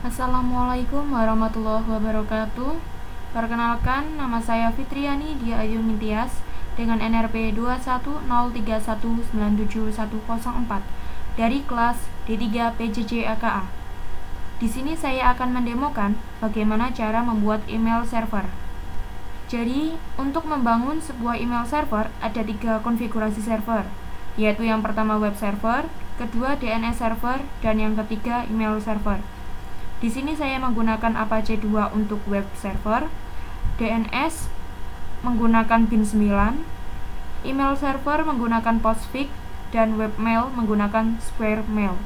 Assalamualaikum warahmatullahi wabarakatuh. Perkenalkan, nama saya Fitriani Dia Ayu Nintias dengan NRP 21031971104 dari kelas D3 PJJ AKA. Di sini saya akan mendemokan bagaimana cara membuat email server. Jadi, untuk membangun sebuah email server ada 3 konfigurasi server, yaitu yang pertama web server, kedua DNS server, dan yang ketiga email server. Di sini saya menggunakan Apache 2 untuk web server, DNS menggunakan bin9, email server menggunakan Postfix, dan webmail menggunakan Squirrel.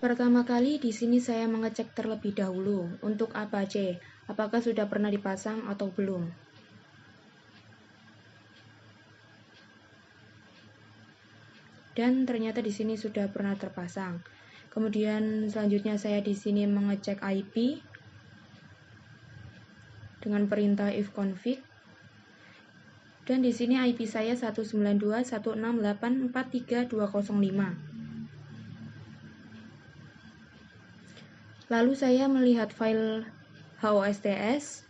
Pertama kali di sini saya mengecek terlebih dahulu untuk Apache, apakah sudah pernah dipasang atau belum. Dan ternyata di sini sudah pernah terpasang. Kemudian selanjutnya saya di sini mengecek IP dengan perintah ifconfig. Dan di sini IP saya 192.168.43.205. Lalu saya melihat file hosts.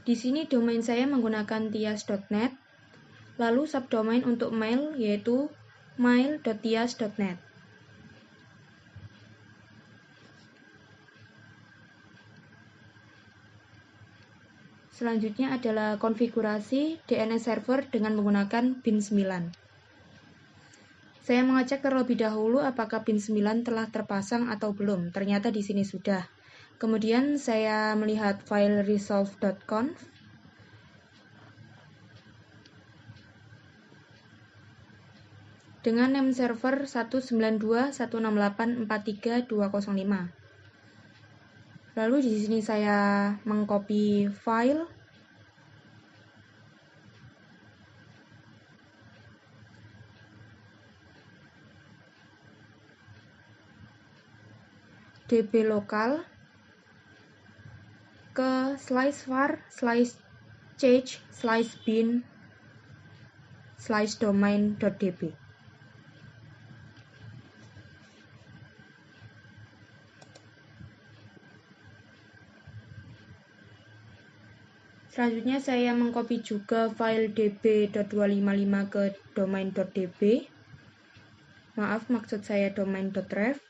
Di sini domain saya menggunakan tias.net. Lalu subdomain untuk mail yaitu mail.tias.net. Selanjutnya adalah konfigurasi DNS server dengan menggunakan bin9. Saya mengecek terlebih dahulu apakah bin9 telah terpasang atau belum. Ternyata di sini sudah. Kemudian saya melihat file resolve.conf. Dengan name server 192.168.43.205. Lalu di sini saya mengcopy file db lokal ke /var/change/bin/domain.db. Selanjutnya saya mengcopy juga file db.255 ke domain.db. Maaf, maksud saya domain.ref.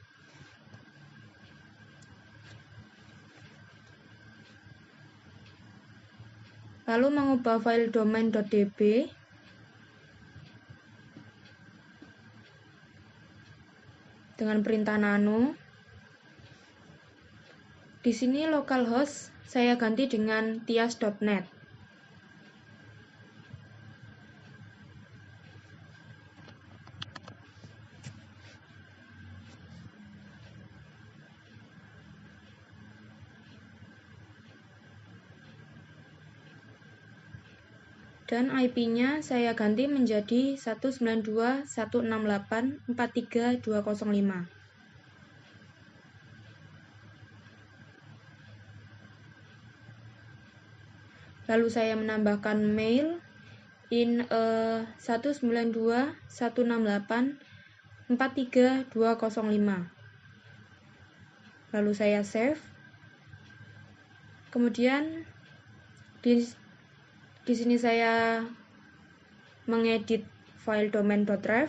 Lalu mengubah file domain.db dengan perintah nano. Di sini localhost saya ganti dengan tias.net. Dan IP-nya saya ganti menjadi 192.168.43.205. Lalu saya menambahkan mail in 192.168.43.205. Lalu saya save. Kemudian di sini saya mengedit file domain.ref.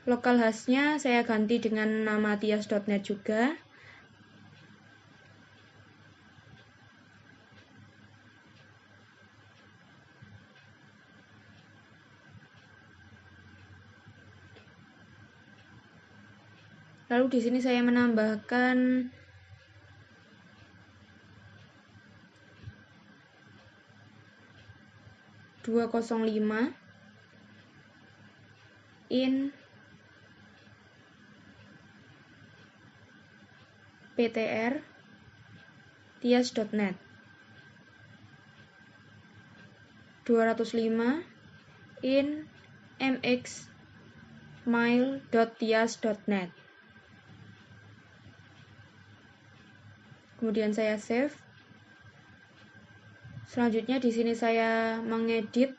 Localhost-nya saya ganti dengan nama tias.net juga. Lalu di sini saya menambahkan .205 in ptr tias.net, 205 in mxmail.tias.net. Kemudian saya save. Selanjutnya di sini saya mengedit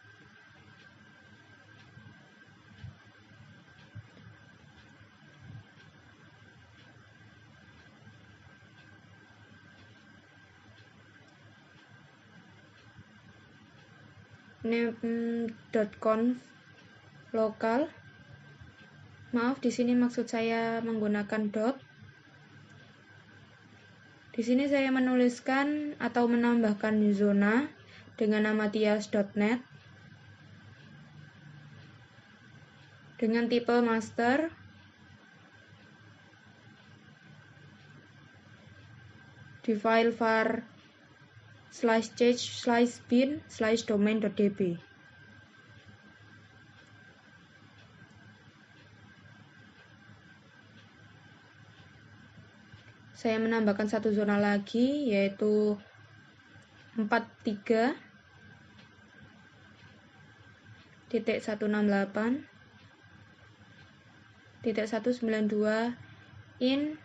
name.conf lokal. Maaf, di sini maksud saya menggunakan dot. Di sini saya menuliskan atau menambahkan zona dengan nama tias.net dengan tipe master, di file var /change/bin/domain.db. Saya menambahkan satu zona lagi, yaitu 43.168.192 in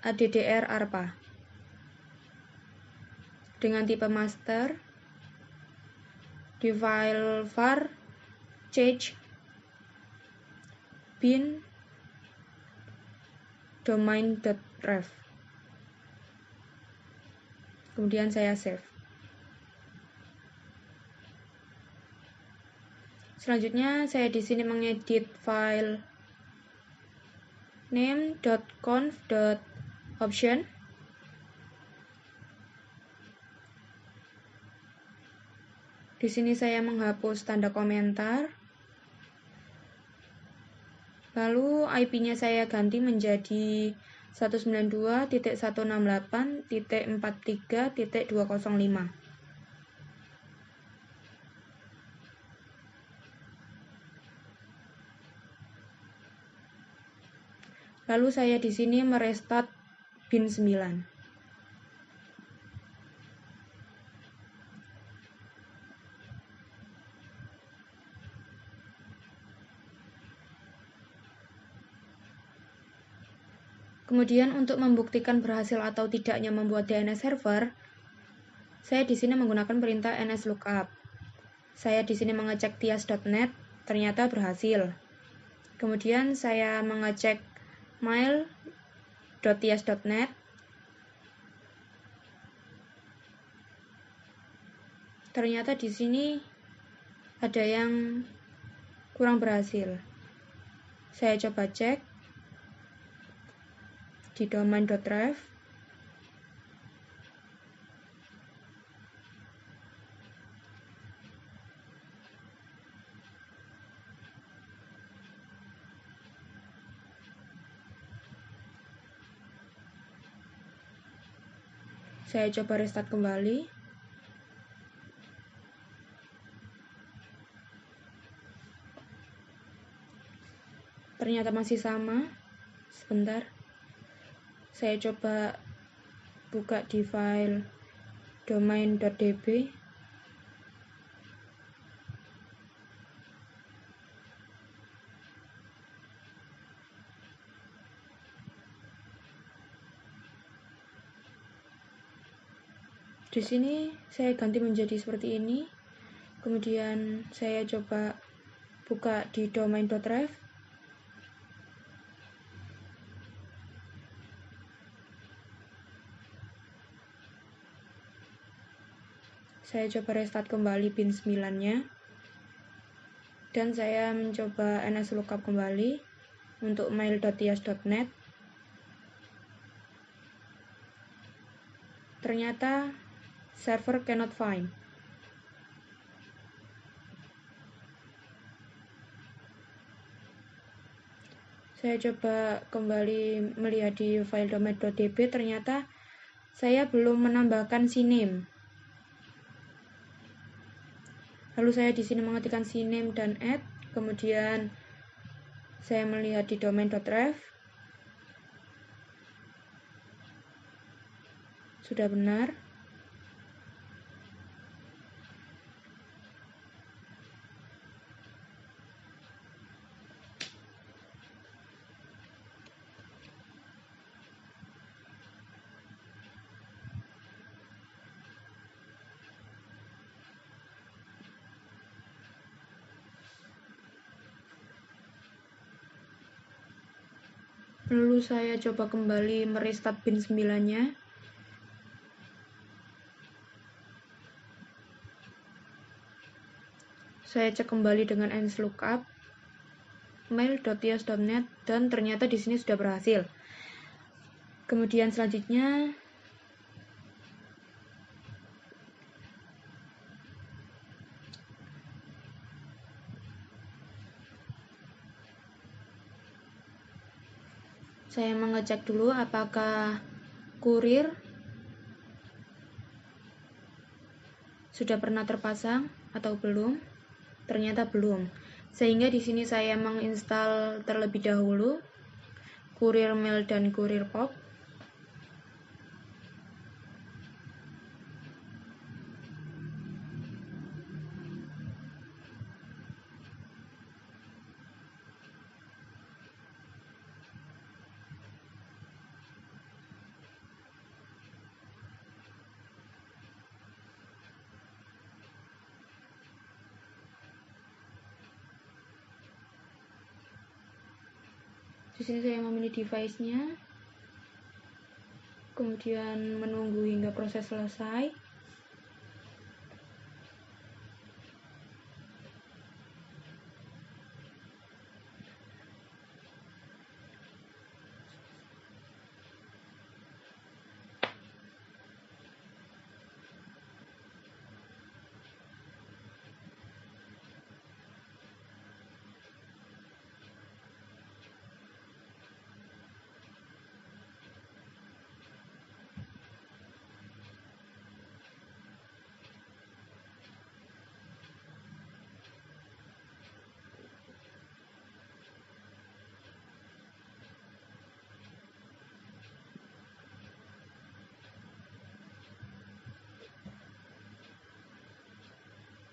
addr arpa dengan tipe master, di file var change bin domain.ref. Kemudian saya save. Selanjutnya saya di sini mengedit file name.conf.option. Di sini saya menghapus tanda komentar. Lalu IP-nya saya ganti menjadi 192.168.43.205. Lalu saya di sini merestart bin 9. Kemudian untuk membuktikan berhasil atau tidaknya membuat DNS server, saya di sini menggunakan perintah nslookup. Saya di sini mengecek tias.net, ternyata berhasil. Kemudian saya mengecek mail.tias.net. Ternyata di sini ada yang kurang berhasil. Saya coba cek di domain.ref. Saya coba restart kembali. Ternyata masih sama. Sebentar. Saya coba buka di file domain.db. Di sini saya ganti menjadi seperti ini. Kemudian saya coba buka di domain.ref. Saya coba restart kembali bin 9-nya. Dan saya mencoba nslookup kembali untuk mail.tias.net. Ternyata server cannot find. Saya coba kembali melihat di file domain.db, ternyata saya belum menambahkan cname. Lalu saya di sini mengetikkan cname dan add, kemudian saya melihat di domain.ref. Sudah benar. Lalu saya coba kembali merestart bin 9-nya. Saya cek kembali dengan nslookup mail.tias.net dan ternyata di sini sudah berhasil. Kemudian selanjutnya saya mengecek dulu apakah kurir sudah pernah terpasang atau belum. Ternyata belum. Sehingga di sini saya menginstal terlebih dahulu Kurir Mail dan Kurir Pop. Di sini saya memilih device-nya, kemudian menunggu hingga proses selesai.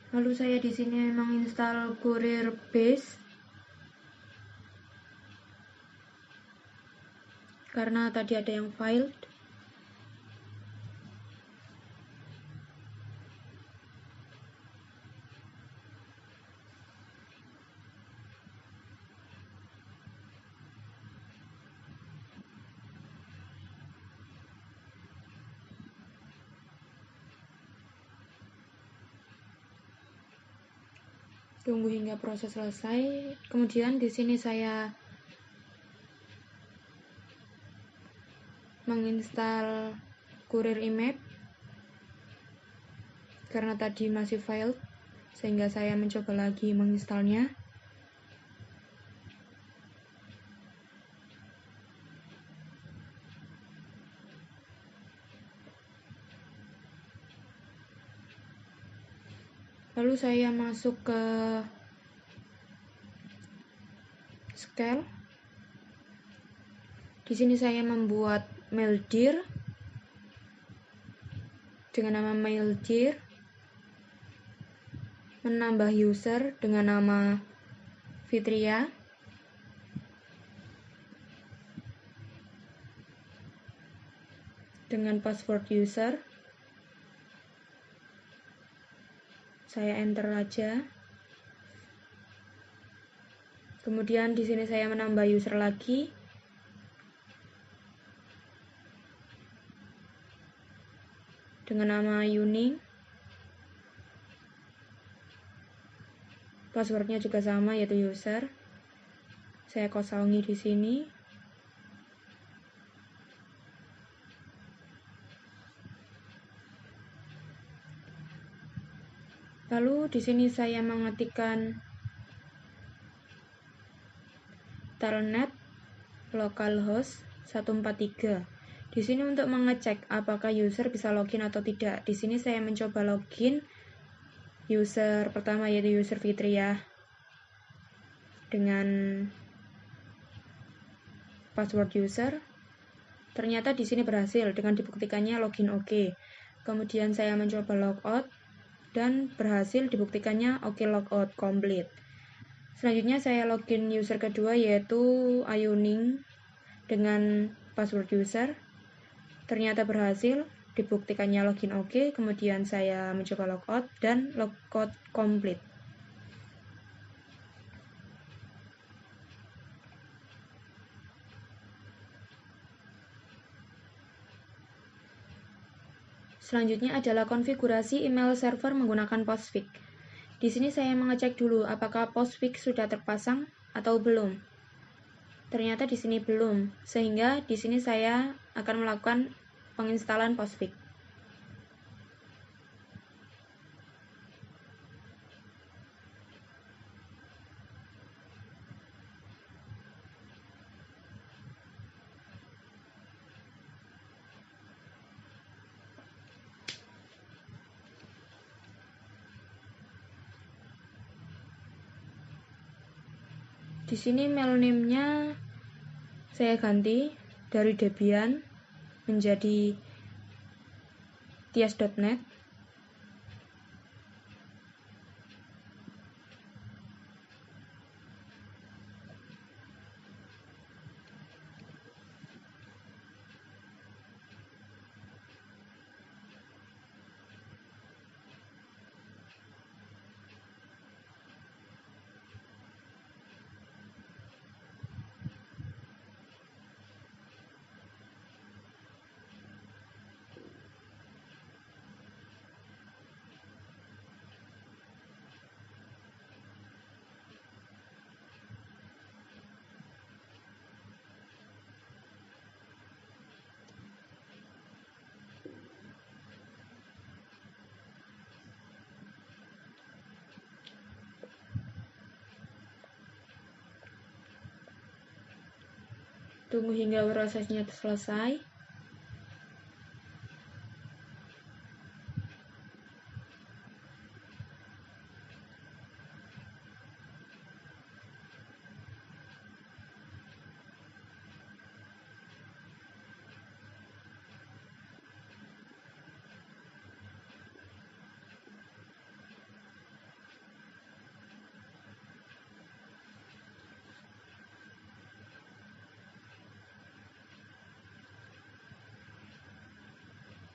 Lalu saya di sini menginstal Kurir Base karena tadi ada yang failed. Tunggu hingga proses selesai. Kemudian di sini saya menginstal Kurir Imap karena tadi masih failed, sehingga saya mencoba lagi menginstalnya. Lalu saya masuk ke Scale. Di sini saya membuat maildir dengan nama maildir, menambah user dengan nama Fitria, dengan password user. Saya enter aja. Kemudian di sini saya menambah user lagi. Dengan nama Yuning. Passwordnya juga sama, yaitu user. Saya kosongi di sini. Lalu di sini saya mengetikkan telnet localhost 143. Di sini untuk mengecek apakah user bisa login atau tidak. Di sini saya mencoba login user pertama, yaitu user Fitria, dengan password user. Ternyata di sini berhasil dengan dibuktikannya login oke. Kemudian saya mencoba logout dan berhasil dibuktikannya oke logout complete. Selanjutnya saya login user kedua, yaitu Ayuning, dengan password user. Ternyata berhasil dibuktikannya login oke. Kemudian saya mencoba logout dan logout complete. Selanjutnya adalah konfigurasi email server menggunakan Postfix. Di sini saya mengecek dulu apakah Postfix sudah terpasang atau belum. Ternyata di sini belum, sehingga di sini saya akan melakukan penginstalan Postfix. Di sini mail name-nya saya ganti dari Debian menjadi tias.net. Tunggu hingga prosesnya selesai.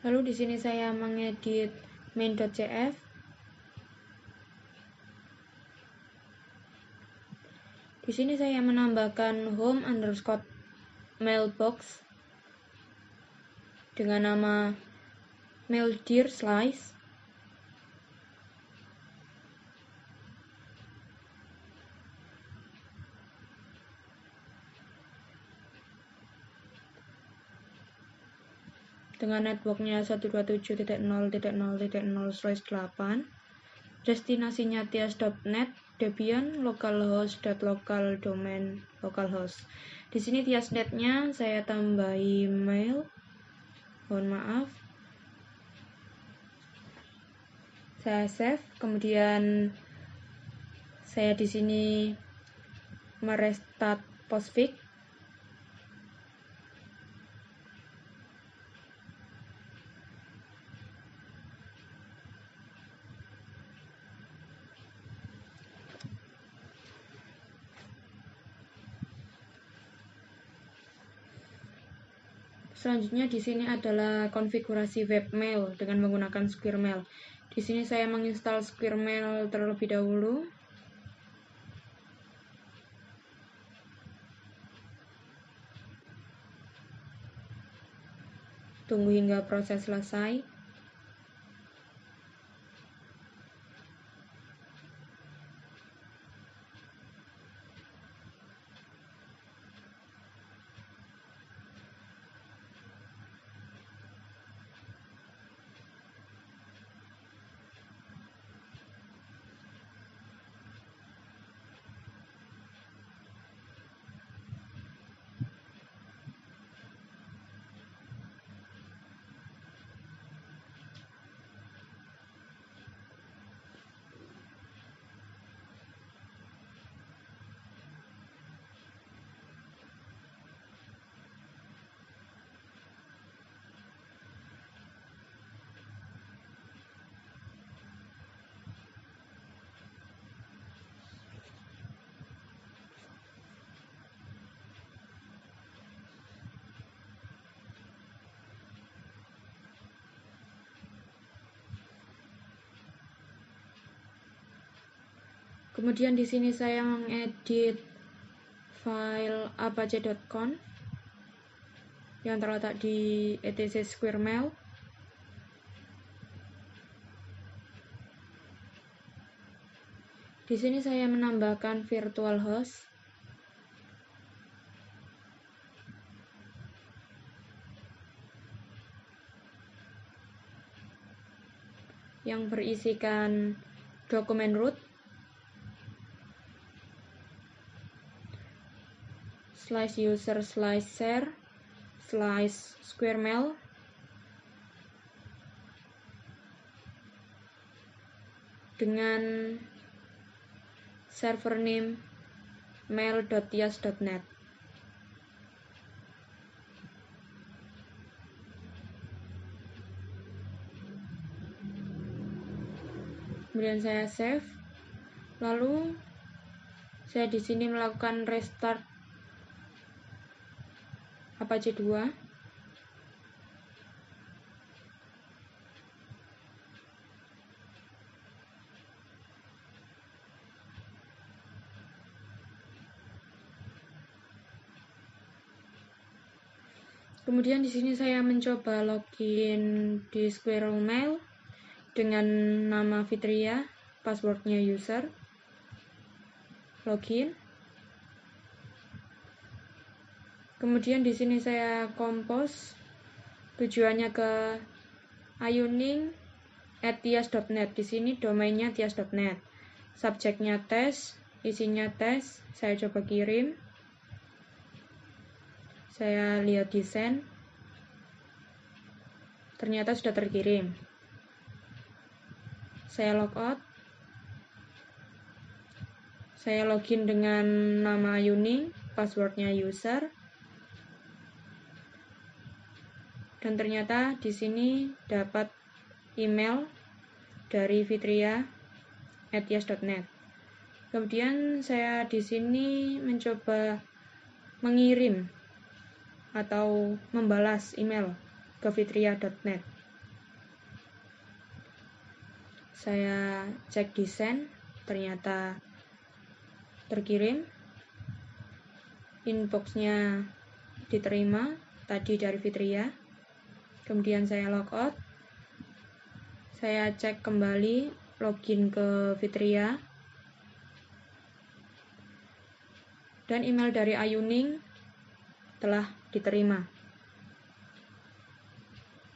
Lalu di sini saya mengedit main.cf. Di sini saya menambahkan home_mailbox dengan nama maildir_slice. Dengan networknya 127.0.0.0/8, destinasinya tias.net, Debian, localhost.local domain localhost. Di sini tias.net-nya saya tambahi mail. Mohon maaf. Saya save, kemudian saya di sini merestart Postfix. Selanjutnya di sini adalah konfigurasi webmail dengan menggunakan Squirrel. Di sini saya menginstal Squirrel terlebih dahulu. Tunggu hingga proses selesai. Kemudian di sini saya mengedit file apache.conf yang terletak di etc Squirrel. Di sini saya menambahkan virtual host. Yang berisikan dokumen root, /user/share /squirrel dengan server name mail.tias.net. Kemudian saya save. Lalu saya di sini melakukan restart Apache 2. Kemudian di sini saya mencoba login di Squirrel Mail dengan nama Fitria, passwordnya user. Login. Kemudian di sini saya compose tujuannya ke ayuning@tias.net. Di sini domainnya tias.net. Subjeknya tes, isinya tes. Saya coba kirim. Saya lihat desain. Ternyata sudah terkirim. Saya logout. Saya login dengan nama Ayuning, passwordnya user. Dan ternyata di sini dapat email dari fitria@tias.net. Kemudian saya di sini mencoba mengirim atau membalas email ke fitria.net. Saya cek desain, ternyata terkirim. Inboxnya diterima tadi dari Fitria. Kemudian saya logout. Saya cek kembali login ke Fitria. Dan email dari Ayuning telah diterima.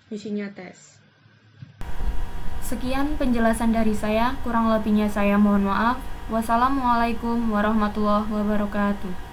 Isinya tes. Sekian penjelasan dari saya, kurang lebihnya saya mohon maaf. Wassalamualaikum warahmatullahi wabarakatuh.